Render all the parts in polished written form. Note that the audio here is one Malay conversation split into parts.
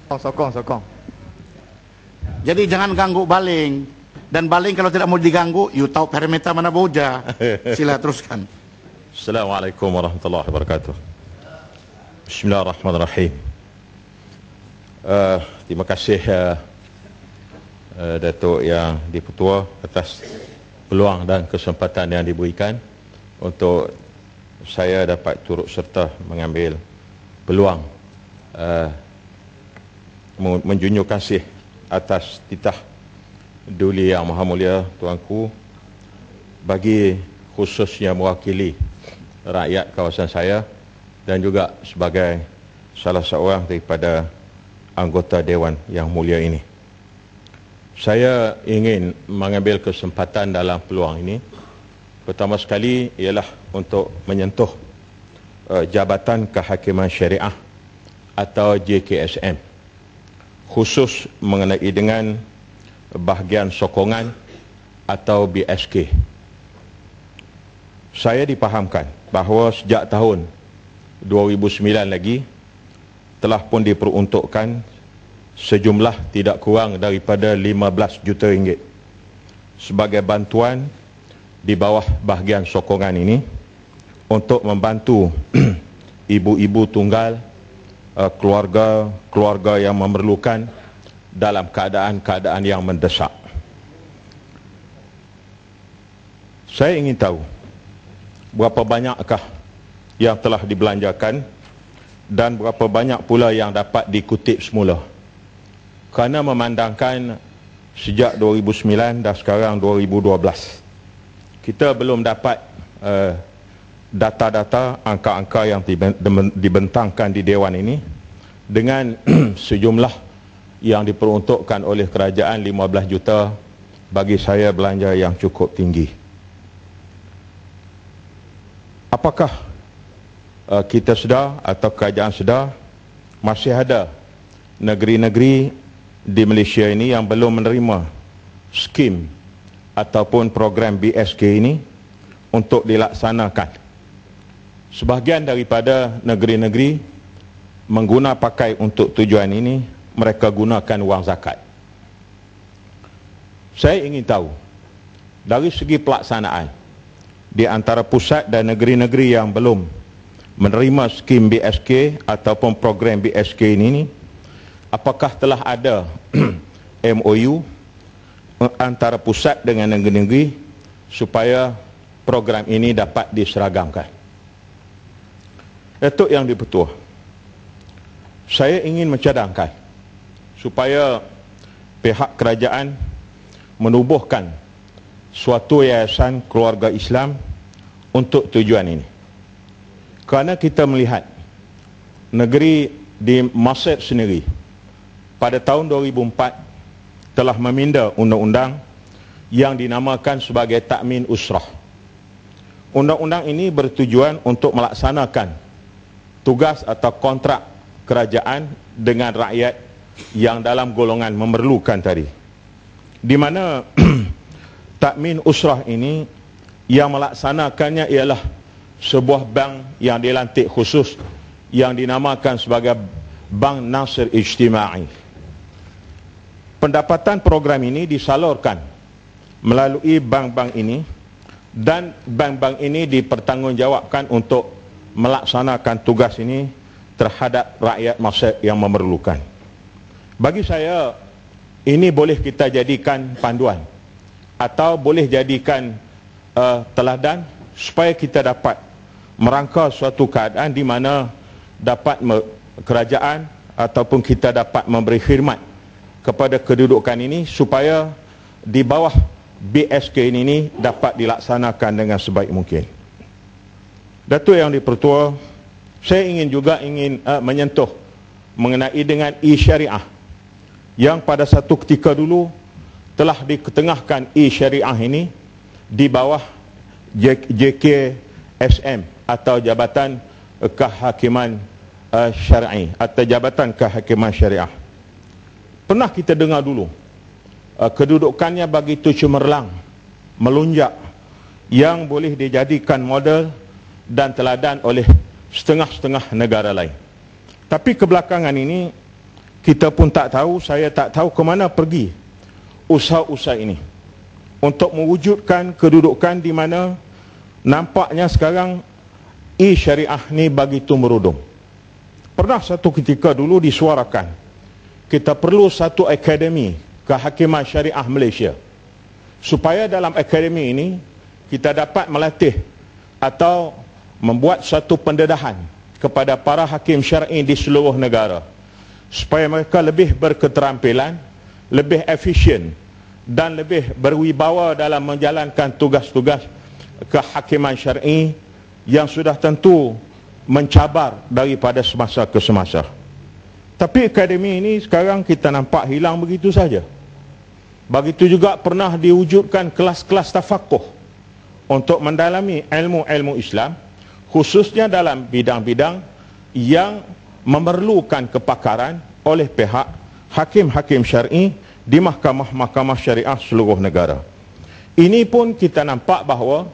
Sokong, sokong. Jadi jangan ganggu baling. Dan baling kalau tidak mau diganggu, you tahu perimeter mana boja. Sila teruskan. Assalamualaikum warahmatullahi wabarakatuh. Bismillahirrahmanirrahim. Terima kasih Datuk Yang Dipertua atas peluang dan kesempatan yang diberikan untuk saya dapat turut serta mengambil peluang menjunjung kasih atas titah Duli Yang Maha Mulia Tuanku bagi khususnya mewakili rakyat kawasan saya dan juga sebagai salah seorang daripada anggota Dewan Yang Mulia ini. Saya ingin mengambil kesempatan dalam peluang ini. Pertama sekali ialah untuk menyentuh Jabatan Kehakiman Syariah atau JKSM, khusus mengenai dengan bahagian sokongan atau BSK. Saya dipahamkan bahawa sejak tahun 2009 lagi telah pun diperuntukkan sejumlah tidak kurang daripada 15 juta ringgit sebagai bantuan di bawah bahagian sokongan ini untuk membantu ibu-ibu tunggal, keluarga yang memerlukan dalam keadaan-keadaan yang mendesak. Saya ingin tahu berapa banyakkah yang telah dibelanjakan dan berapa banyak pula yang dapat dikutip semula. Kerana memandangkan sejak 2009 dan sekarang 2012, kita belum dapat data-data, angka-angka yang dibentangkan di Dewan ini dengan sejumlah yang diperuntukkan oleh kerajaan 15 juta bagi saya belanja yang cukup tinggi. Apakah kita sedar atau kerajaan sedar masih ada negeri-negeri di Malaysia ini yang belum menerima skim ataupun program BSK ini untuk dilaksanakan? Sebahagian daripada negeri-negeri mengguna pakai untuk tujuan ini, mereka gunakan wang zakat. Saya ingin tahu dari segi pelaksanaan di antara pusat dan negeri-negeri yang belum menerima skim BSK ataupun program BSK ini, apakah telah ada MOU antara pusat dengan negeri-negeri supaya program ini dapat diseragamkan? Datuk Yang Dipertua, saya ingin mencadangkan supaya pihak kerajaan menubuhkan suatu yayasan keluarga Islam untuk tujuan ini. Kerana kita melihat negeri di Mesir sendiri pada tahun 2004 telah meminda undang-undang yang dinamakan sebagai Takmin Usrah. Undang-undang ini bertujuan untuk melaksanakan tugas atau kontrak kerajaan dengan rakyat yang dalam golongan memerlukan tadi, di mana Takmin Usrah ini yang melaksanakannya ialah sebuah bank yang dilantik khusus yang dinamakan sebagai Bank Nasir Ijtima'i. Pendapatan program ini disalurkan melalui bank-bank ini dan bank-bank ini dipertanggungjawabkan untuk melaksanakan tugas ini terhadap rakyat Mesir yang memerlukan. Bagi saya, ini boleh kita jadikan panduan atau boleh jadikan teladan supaya kita dapat merangka suatu keadaan di mana dapat kerajaan ataupun kita dapat memberi khidmat kepada kedudukan ini supaya di bawah BSK ini dapat dilaksanakan dengan sebaik mungkin. Datuk Yang Dipertua, saya ingin menyentuh mengenai dengan e-syariah yang pada satu ketika dulu telah diketengahkan e-syariah ini di bawah JKSM atau Jabatan Kehakiman Syar'i atau Jabatan Kehakiman Syariah. Pernah kita dengar dulu kedudukannya begitu cemerlang, melonjak, yang boleh dijadikan model dan teladan oleh setengah-setengah negara lain. Tapi kebelakangan ini kita pun tak tahu, saya tak tahu ke mana pergi usaha-usaha ini untuk mewujudkan kedudukan di mana nampaknya sekarang syariah ni begitu merudum. Pernah satu ketika dulu disuarakan, kita perlu satu akademi kehakiman syariah Malaysia, supaya dalam akademi ini kita dapat melatih atau membuat satu pendedahan kepada para hakim syar'i di seluruh negara, supaya mereka lebih berketerampilan, lebih efisien dan lebih berwibawa dalam menjalankan tugas-tugas kehakiman syar'i yang sudah tentu mencabar daripada semasa ke semasa. Tapi akademi ini sekarang kita nampak hilang begitu saja. Begitu juga pernah diwujudkan kelas-kelas tafakuh untuk mendalami ilmu-ilmu Islam, khususnya dalam bidang-bidang yang memerlukan kepakaran oleh pihak hakim-hakim syar'i di mahkamah-mahkamah syariah seluruh negara. Ini pun kita nampak bahawa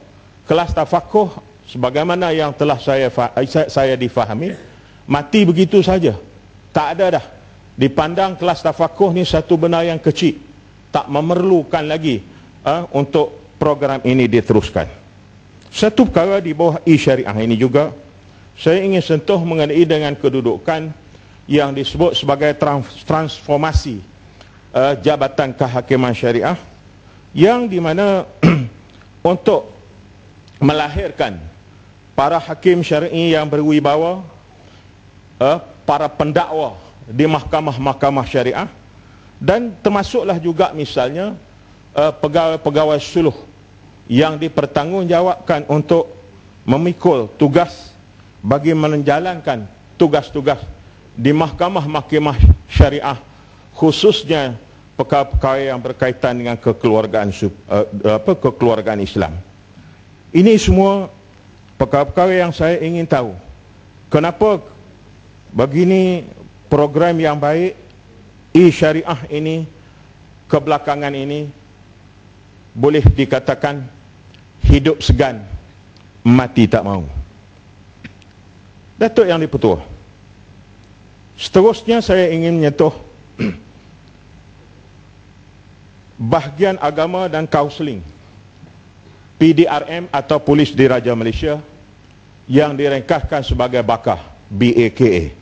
kelas tafakuh sebagaimana yang telah saya difahami, mati begitu saja. Tak ada dah. Dipandang kelas tafakuh ni satu benda yang kecil, tak memerlukan lagi untuk program ini diteruskan. Satu perkara di bawah syariah ini juga saya ingin sentuh mengenai dengan kedudukan yang disebut sebagai transformasi Jabatan Kehakiman Syariah, yang di mana untuk melahirkan para hakim syar'i yang berwibawa, para pendakwa di mahkamah-mahkamah syariah, dan termasuklah juga misalnya pegawai-pegawai suluh yang dipertanggungjawabkan untuk memikul tugas bagi menjalankan tugas-tugas di mahkamah-mahkamah syariah, khususnya perkara-perkara yang berkaitan dengan kekeluargaan Islam. Ini semua perkara-perkara yang saya ingin tahu. Kenapa begini program yang baik syariah ini kebelakangan ini boleh dikatakan hidup segan, mati tak mau. Datuk Yang di-Pertua, seterusnya saya ingin menyentuh bahagian agama dan kaunseling PDRM atau Polis Diraja Malaysia yang diringkaskan sebagai BAKA, BAKA.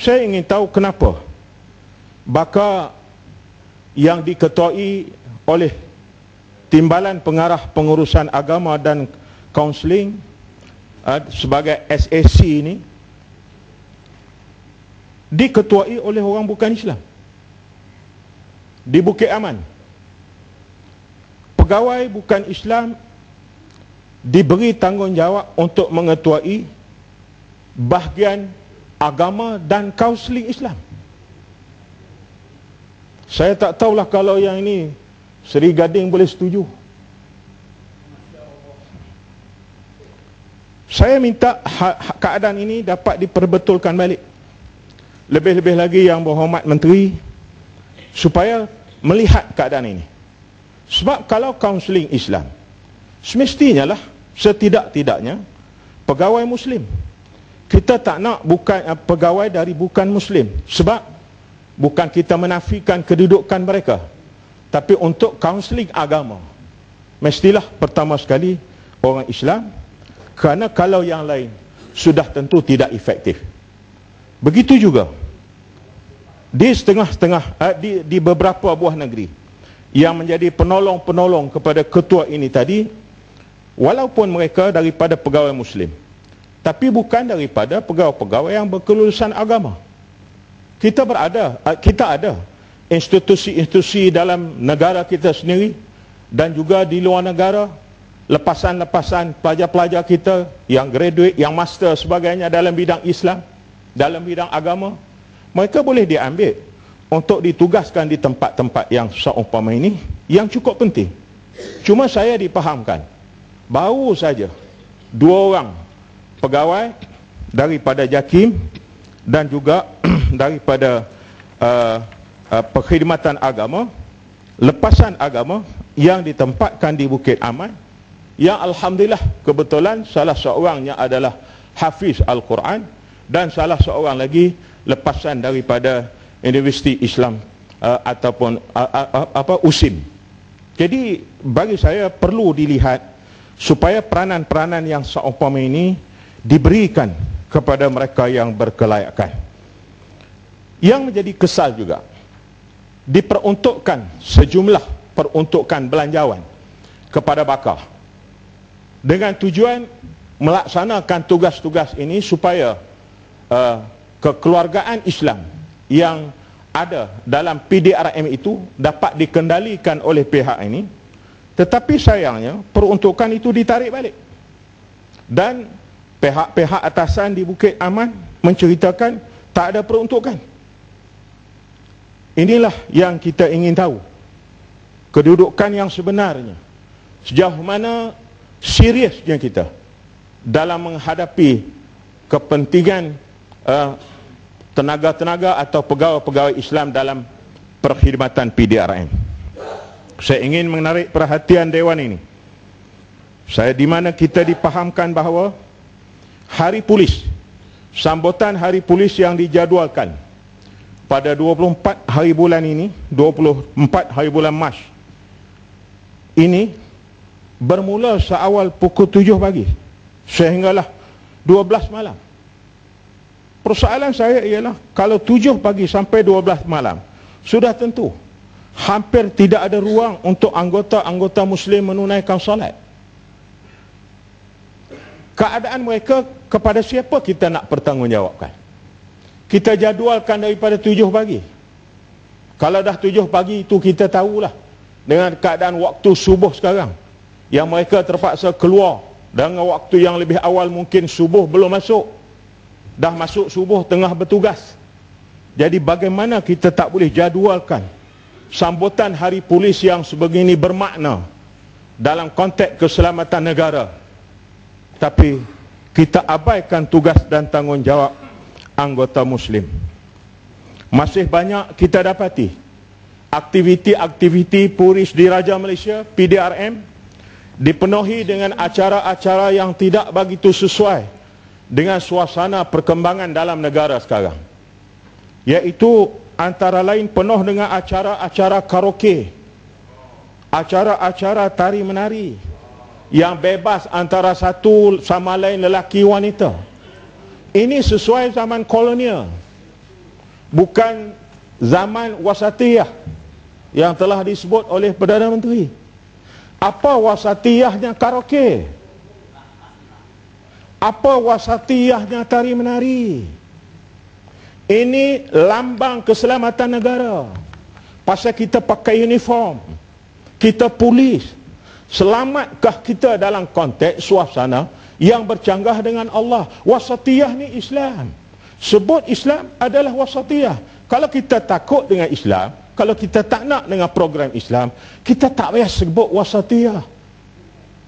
Saya ingin tahu kenapa BAKA yang diketuai oleh Timbalan Pengarah Pengurusan Agama dan Kaunseling sebagai SAC ini diketuai oleh orang bukan Islam di Bukit Aman. Pegawai bukan Islam diberi tanggungjawab untuk mengetuai bahagian agama dan kaunseling Islam. Saya tak tahulah kalau yang ini Seri Gading boleh setuju. Saya minta keadaan ini dapat diperbetulkan balik. Lebih-lebih lagi Yang Berhormat Menteri, supaya melihat keadaan ini. Sebab kalau kaunseling Islam, semestinya lah setidak-tidaknya pegawai Muslim. Kita tak nak pegawai dari bukan Muslim, sebab bukan kita menafikan kedudukan mereka, tapi untuk kaunseling agama mestilah pertama sekali orang Islam, kerana kalau yang lain sudah tentu tidak efektif. Begitu juga di di beberapa buah negeri yang menjadi penolong-penolong kepada ketua ini tadi, walaupun mereka daripada pegawai Muslim, tapi bukan daripada pegawai-pegawai yang berkelulusan agama. Kita ada institusi-institusi dalam negara kita sendiri dan juga di luar negara, lepasan-lepasan pelajar-pelajar kita yang graduate, yang master sebagainya dalam bidang Islam, dalam bidang agama. Mereka boleh diambil untuk ditugaskan di tempat-tempat yang seumpama ini, yang cukup penting. Cuma saya dipahamkan, baru saja 2 orang pegawai daripada JAKIM dan juga daripada perkhidmatan agama, lepasan agama yang ditempatkan di Bukit Aman, yang alhamdulillah kebetulan salah seorangnya adalah Hafiz Al-Quran dan salah seorang lagi lepasan daripada Universiti Islam ataupun USIM. Jadi bagi saya perlu dilihat supaya peranan-peranan yang seumpama ini diberikan kepada mereka yang berkelayakan. Yang menjadi kesal juga, diperuntukkan sejumlah peruntukan belanjawan kepada bakar dengan tujuan melaksanakan tugas-tugas ini supaya kekeluargaan Islam yang ada dalam PDRM itu dapat dikendalikan oleh pihak ini. Tetapi sayangnya peruntukan itu ditarik balik, dan pihak-pihak atasan di Bukit Aman menceritakan tak ada peruntukan. Inilah yang kita ingin tahu, kedudukan yang sebenarnya, sejauh mana seriusnya kita dalam menghadapi kepentingan tenaga-tenaga atau pegawai-pegawai Islam dalam perkhidmatan PDRM. Saya ingin menarik perhatian Dewan ini, di mana kita dipahamkan bahawa Hari Polis, sambutan Hari Polis yang dijadualkan pada 24 hari bulan ini, 24 hari bulan Mac ini, bermula seawal pukul 7 pagi sehinggalah 12 malam. Persoalan saya ialah, kalau 7 pagi sampai 12 malam, sudah tentu hampir tidak ada ruang untuk anggota-anggota Muslim menunaikan salat. Keadaan mereka, kepada siapa kita nak bertanggungjawabkan? Kita jadualkan daripada 7 pagi. Kalau dah 7 pagi itu kita tahulah, dengan keadaan waktu subuh sekarang, yang mereka terpaksa keluar dengan waktu yang lebih awal, mungkin subuh belum masuk, dah masuk subuh tengah bertugas. Jadi bagaimana kita tak boleh jadualkan sambutan Hari Polis yang sebegini bermakna dalam konteks keselamatan negara, tapi kita abaikan tugas dan tanggungjawab anggota Muslim. Masih banyak kita dapati aktiviti-aktiviti polis di Raja Malaysia, PDRM, dipenuhi dengan acara-acara yang tidak begitu sesuai dengan suasana perkembangan dalam negara sekarang, iaitu antara lain penuh dengan acara-acara karaoke, acara-acara tari menari yang bebas antara satu sama lain lelaki wanita. Ini sesuai zaman kolonial, bukan zaman wasatiyah yang telah disebut oleh Perdana Menteri. Apa wasatiyahnya karaoke? Apa wasatiyahnya tari menari? Ini lambang keselamatan negara. Pasal kita pakai uniform, kita polis. Selamatkah kita dalam konteks suasana yang bercanggah dengan Allah? Wasatiyah ni Islam. Sebut Islam adalah wasatiyah. Kalau kita takut dengan Islam, kalau kita tak nak dengan program Islam, kita tak payah sebut wasatiyah.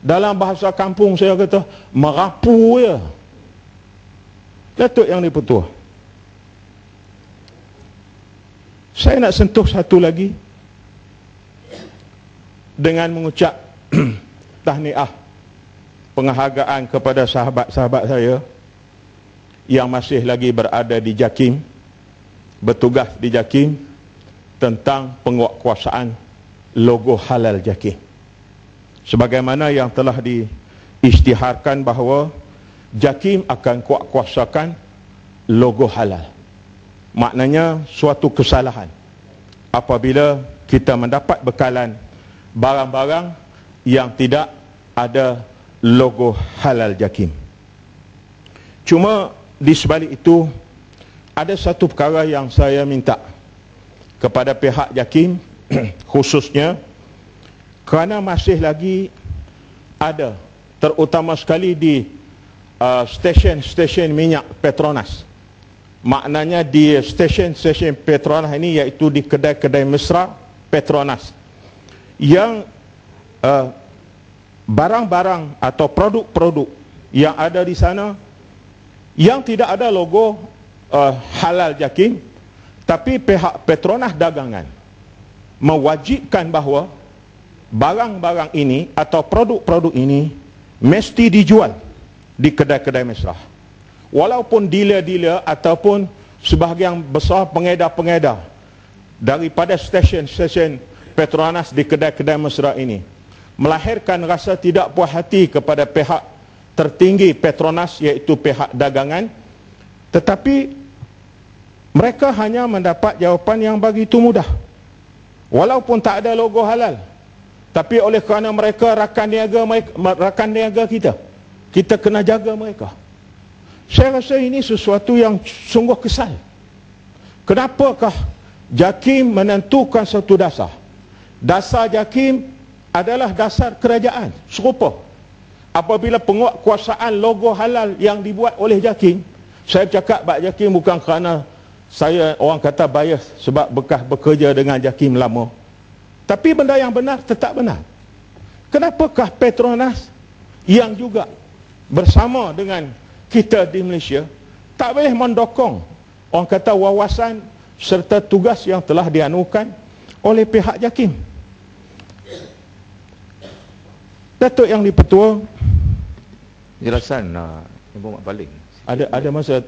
Dalam bahasa kampung saya kata, merapu ya. Datuk Yang di-Pertua, saya nak sentuh satu lagi dengan mengucap tahniah, penghargaan kepada sahabat-sahabat saya yang masih lagi berada di JAKIM, bertugas di JAKIM, tentang penguatkuasaan logo halal JAKIM. Sebagaimana yang telah diisytiharkan bahawa JAKIM akan kuatkuasakan logo halal. Maknanya suatu kesalahan apabila kita mendapat bekalan barang-barang yang tidak ada logo halal JAKIM. Cuma di sebalik itu ada satu perkara yang saya minta kepada pihak JAKIM khususnya, kerana masih lagi ada, terutama sekali di stesen-stesen minyak Petronas. Maknanya di stesen-stesen Petronas ini, iaitu di kedai-kedai mesra Petronas, yang barang-barang atau produk-produk yang ada di sana yang tidak ada logo halal JAKIM, tapi pihak Petronas Dagangan mewajibkan bahawa barang-barang ini atau produk-produk ini mesti dijual di kedai-kedai mesra. walaupun dealer-dealer ataupun sebahagian besar pengedar-pengedar daripada stesen-stesen Petronas di kedai-kedai mesra ini melahirkan rasa tidak puas hati kepada pihak tertinggi Petronas, iaitu pihak dagangan, tetapi mereka hanya mendapat jawapan yang begitu mudah. Walaupun tak ada logo halal, tapi oleh kerana mereka rakan niaga kita, kita kena jaga mereka. Saya rasa ini sesuatu yang sungguh kesal. Kenapakah JAKIM menentukan satu dasar? Dasar JAKIM adalah dasar kerajaan serupa. Apabila penguatkuasaan logo halal yang dibuat oleh JAKIM, saya cakap bak JAKIM bukan kerana saya orang kata bias sebab bekas bekerja dengan JAKIM lama, tapi benda yang benar tetap benar. Kenapakah Petronas yang juga bersama dengan kita di Malaysia tak boleh mendokong orang kata wawasan serta tugas yang telah dianukan oleh pihak JAKIM? Datuk Yang Dipertua, jelasan Yang Berhormat Baling. ada masa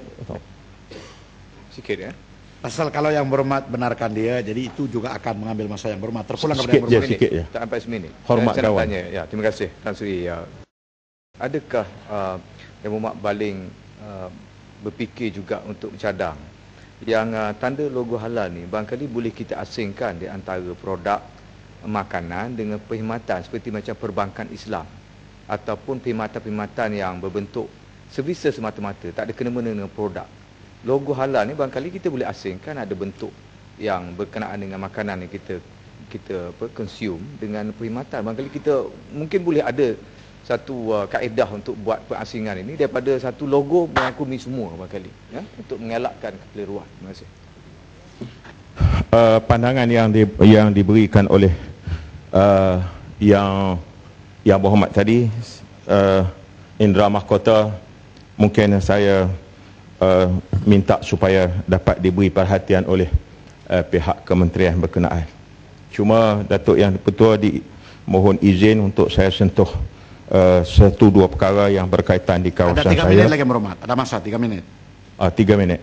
Sikit ya. Pasal kalau Yang Berhormat benarkan dia, jadi itu juga akan mengambil masa Yang Berhormat. Terpulang kepada sikit Yang je, Berhormat. sikit je. Tak sampai seminit. Hormat Saya nak kawan. tanya, ya, terima kasih Tan Sri. Adakah Yang Berhormat Baling berfikir juga untuk mencadang yang tanda logo halal ni barangkali boleh kita asingkan di antara produk makanan dengan perkhidmatan seperti macam perbankan Islam ataupun perkhidmatan-perkhidmatan yang berbentuk services semata-mata, tak ada kena-mena dengan produk. Logo halal ni barangkali kita boleh asingkan, ada bentuk yang berkenaan dengan makanan yang kita consume dengan perkhidmatan. Barangkali kita mungkin boleh ada satu kaedah untuk buat pengasingan ini daripada satu logo mengakumi semua barangkali, ya, untuk mengelakkan kekeliruan. Terima kasih. Pandangan yang diberikan oleh yang berhormat tadi, Indra Mahkota, mungkin saya minta supaya dapat diberi perhatian oleh pihak kementerian berkenaan. Cuma Datuk Yang Dipertua mohon izin untuk saya sentuh satu dua perkara yang berkaitan di kawasan saya. Ada 3 minit lagi Yang Berhormat. Ada masa 3 minit. 3 minit.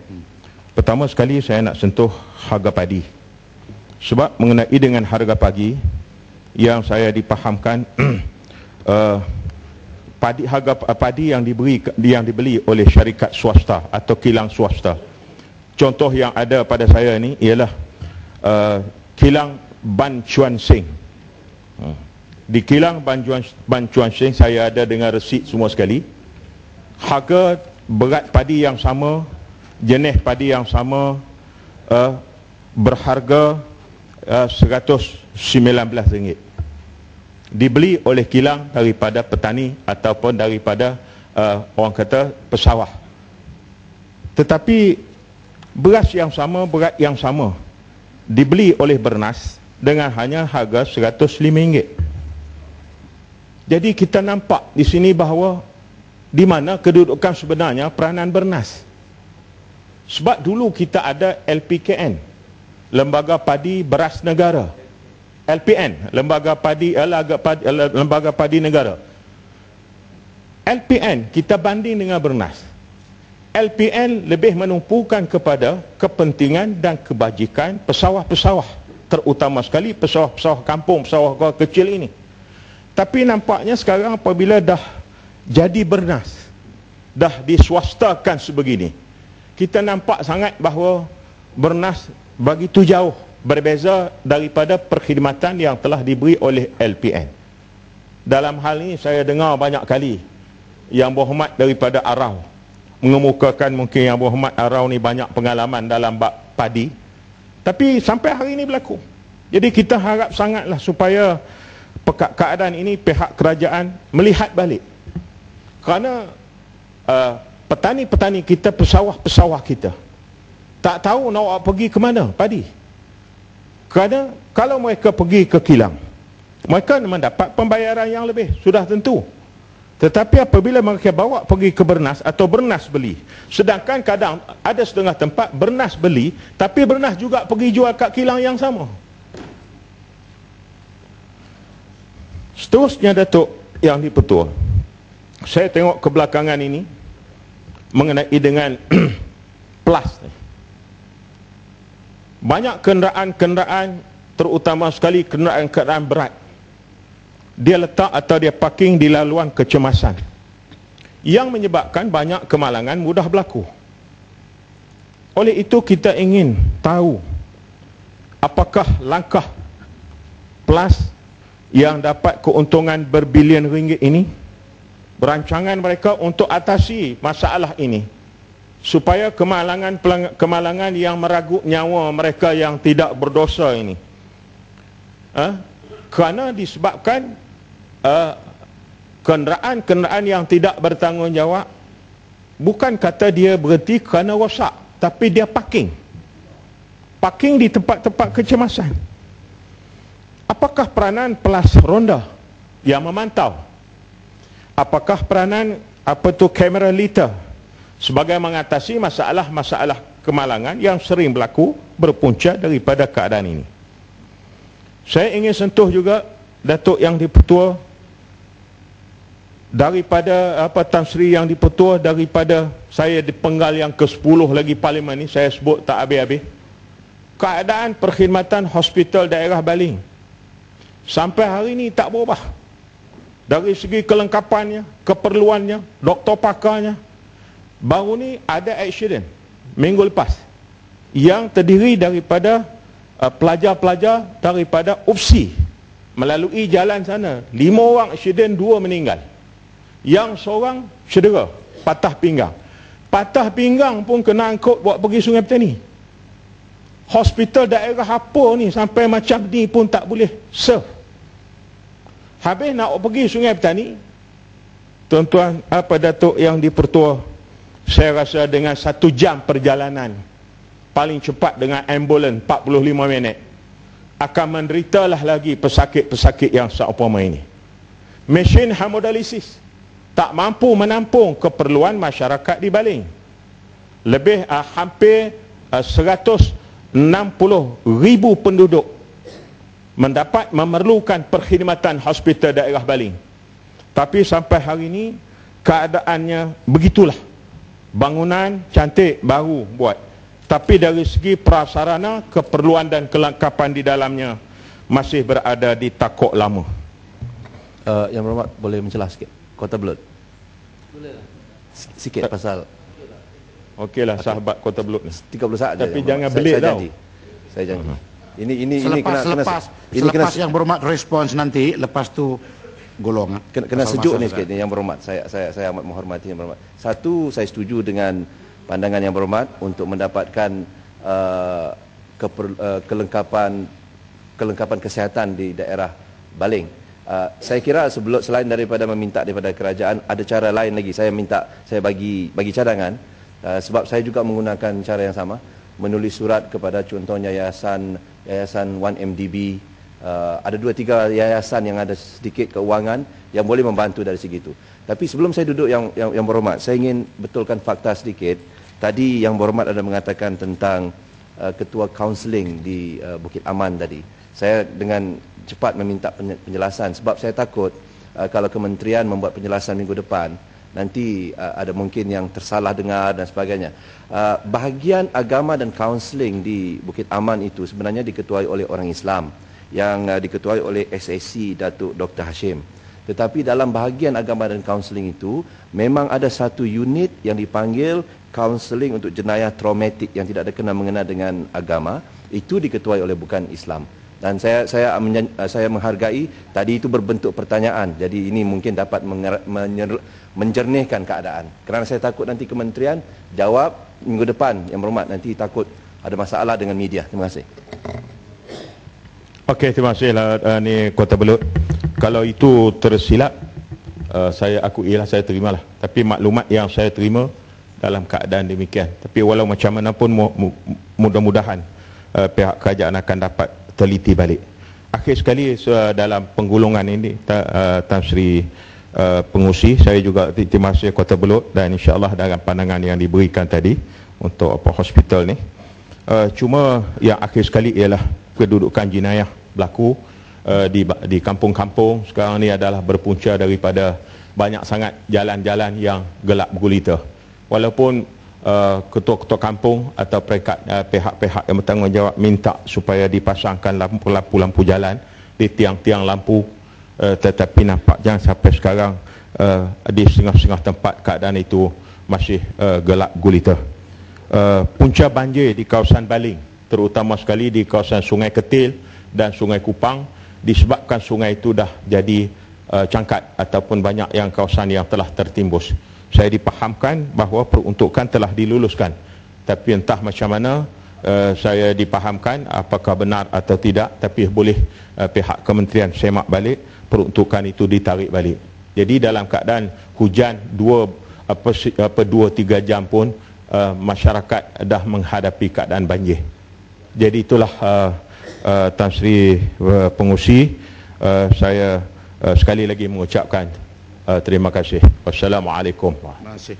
Pertama sekali saya nak sentuh harga padi. Sebab mengenai dengan harga padi yang saya dipahamkan harga padi yang dibeli oleh syarikat swasta atau kilang swasta. Contoh yang ada pada saya ni ialah kilang Ban Chuan Seng. Di kilang Ban Chuan Seng saya ada dengan resit semua sekali. Harga berat padi yang sama, jenis padi yang sama, berharga RM119 dibeli oleh kilang daripada petani ataupun daripada orang kata pesawah. Tetapi beras yang sama, berat yang sama dibeli oleh Bernas dengan hanya harga RM105. Jadi kita nampak di sini bahawa di mana kedudukan sebenarnya peranan Bernas. Sebab dulu kita ada LPKN, Lembaga Padi Beras Negara. LPN, Lembaga Padi Negara. LPN kita banding dengan Bernas. LPN lebih menumpukan kepada kepentingan dan kebajikan pesawah-pesawah, terutama sekali pesawah-pesawah kampung, pesawah kecil ini. Tapi nampaknya sekarang apabila dah jadi Bernas, dah diswastakan sebegini, kita nampak sangat bahawa Bernas begitu jauh berbeza daripada perkhidmatan yang telah diberi oleh LPN. Dalam hal ini saya dengar banyak kali Yang Berhormat daripada Arau mengemukakan mungkin Yang Berhormat Arau ni banyak pengalaman dalam bab padi, tapi sampai hari ini berlaku. Jadi kita harap sangatlah supaya keadaan ini pihak kerajaan melihat balik, kerana petani-petani kita, pesawah-pesawah kita tak tahu nak pergi ke mana padi. Kerana kalau mereka pergi ke kilang, mereka mendapat pembayaran yang lebih, sudah tentu. Tetapi apabila mereka bawa pergi ke Bernas atau Bernas beli, sedangkan kadang ada setengah tempat Bernas beli tapi Bernas juga pergi jual kat kilang yang sama. Seterusnya Datuk Yang Dipertua, saya tengok kebelakangan ini mengenai dengan plus ni. Banyak kenderaan-kenderaan, terutama sekali kenderaan-kenderaan berat, dia letak atau dia parking di laluan kecemasan, yang menyebabkan banyak kemalangan mudah berlaku. Oleh itu kita ingin tahu apakah langkah plus yang dapat keuntungan berbilion ringgit ini, berancangan mereka untuk atasi masalah ini, supaya kemalangan yang meragut nyawa mereka yang tidak berdosa ini, kerana disebabkan kenderaan-kenderaan yang tidak bertanggungjawab, bukan kata dia berhenti kerana rosak, tapi dia parking di tempat-tempat kecemasan. Apakah peranan pelas ronda yang memantau? Apakah peranan kamera liter sebagai mengatasi masalah-masalah kemalangan yang sering berlaku berpunca daripada keadaan ini? Saya ingin sentuh juga Datuk Yang di-Pertua, daripada Tan Sri Yang di-Pertua, daripada saya di penggal yang ke-10 lagi Parlimen ni, saya sebut tak habis-habis, keadaan perkhidmatan hospital daerah Baling sampai hari ini tak berubah. Dari segi kelengkapannya, keperluannya, doktor pakarnya. Baru ni ada accident minggu lepas yang terdiri daripada pelajar-pelajar daripada UPSI melalui jalan sana. 5 orang accident, 2 meninggal. Yang seorang cedera, patah pinggang. Patah pinggang pun kena angkut buat pergi Sungai Petani. Hospital daerah apa ni sampai macam ni pun tak boleh serve. Habis nak pergi Sungai Petani, tuan-tuan Datuk Yang di-Pertua, saya rasa dengan 1 jam perjalanan paling cepat dengan ambulans 45 minit, akan menderitalah lagi pesakit-pesakit yang seumpama ini. Mesin hemodialisis tak mampu menampung keperluan masyarakat di Baling. Lebih hampir 160,000 penduduk memerlukan perkhidmatan hospital daerah Baling. Tapi sampai hari ini keadaannya begitulah. Bangunan cantik baru buat, tapi dari segi prasarana, keperluan dan kelengkapan di dalamnya masih berada di takok lama. Yang berhormat boleh mencelah sikit Kota Belud? Boleh lah. Sikit pasal. Okeylah, sahabat Kota Belud ni. 30 saat tapi je, jangan belit tau. Saya janji. Selepas yang berhormat respons nanti, lepas tu golongan. Kena sejuk ni sikit ni Yang Berhormat. Saya amat menghormati Yang Berhormat. Satu, saya setuju dengan pandangan Yang Berhormat untuk mendapatkan kelengkapan kesihatan di daerah Baling. Saya kira selain daripada meminta daripada kerajaan, ada cara lain lagi. Saya bagi cadangan, sebab saya juga menggunakan cara yang sama, menulis surat kepada contohnya yayasan 1MDB. Ada 2-3 yayasan yang ada sedikit keuangan yang boleh membantu dari segi itu. Tapi sebelum saya duduk yang berhormat, saya ingin betulkan fakta sedikit. Tadi Yang Berhormat ada mengatakan tentang ketua kaunseling di Bukit Aman tadi. Saya dengan cepat meminta penjelasan, sebab saya takut kalau kementerian membuat penjelasan minggu depan, nanti ada mungkin yang tersalah dengar dan sebagainya. Bahagian agama dan kaunseling di Bukit Aman itu sebenarnya diketuai oleh orang Islam, yang diketuai oleh SSC Datuk Dr. Hashim. Tetapi dalam bahagian agama dan kaunseling itu memang ada satu unit yang dipanggil kaunseling untuk jenayah traumatik yang tidak ada kena-mengena dengan agama. Itu diketuai oleh bukan Islam. Dan saya menghargai tadi itu berbentuk pertanyaan. Jadi ini mungkin dapat menjernihkan keadaan. Kerana saya takut nanti kementerian jawab minggu depan, Yang Berhormat, nanti takut ada masalah dengan media. Terima kasih. Okey, terima kasihlah ni Kota Belud. Kalau itu tersilap, saya akuilah, saya terimalah. Tapi maklumat yang saya terima dalam keadaan demikian. Tapi walau macam mana pun, mudah-mudahan pihak kerajaan akan dapat teliti balik. Akhir sekali, dalam penggulungan ini, Tan Sri Pengusi, saya juga terima kasih Kota Belud, dan insyaAllah dengan pandangan yang diberikan tadi untuk hospital ni. Cuma yang akhir sekali ialah kedudukan jenayah berlaku di kampung-kampung sekarang ni adalah berpunca daripada banyak sangat jalan-jalan yang gelap gulita. walaupun ketua-ketua kampung atau pihak-pihak yang bertanggungjawab minta supaya dipasangkan lampu-lampu jalan di tiang-tiang lampu, tetapi nampaknya sampai sekarang di setengah-setengah tempat keadaan itu masih gelap gulita. Punca banjir di kawasan Baling, terutama sekali di kawasan Sungai Ketil dan Sungai Kupang, disebabkan sungai itu dah jadi cangkat ataupun banyak yang kawasan yang telah tertimbus. Saya dipahamkan bahawa peruntukan telah diluluskan, tapi entah macam mana saya dipahamkan apakah benar atau tidak, tapi boleh pihak kementerian semak balik peruntukan itu ditarik balik. Jadi dalam keadaan hujan 2-3 jam pun masyarakat dah menghadapi keadaan banjir. Jadi itulah Tan Sri Pengurusi, saya sekali lagi mengucapkan terima kasih. Wassalamualaikum. Terima kasih.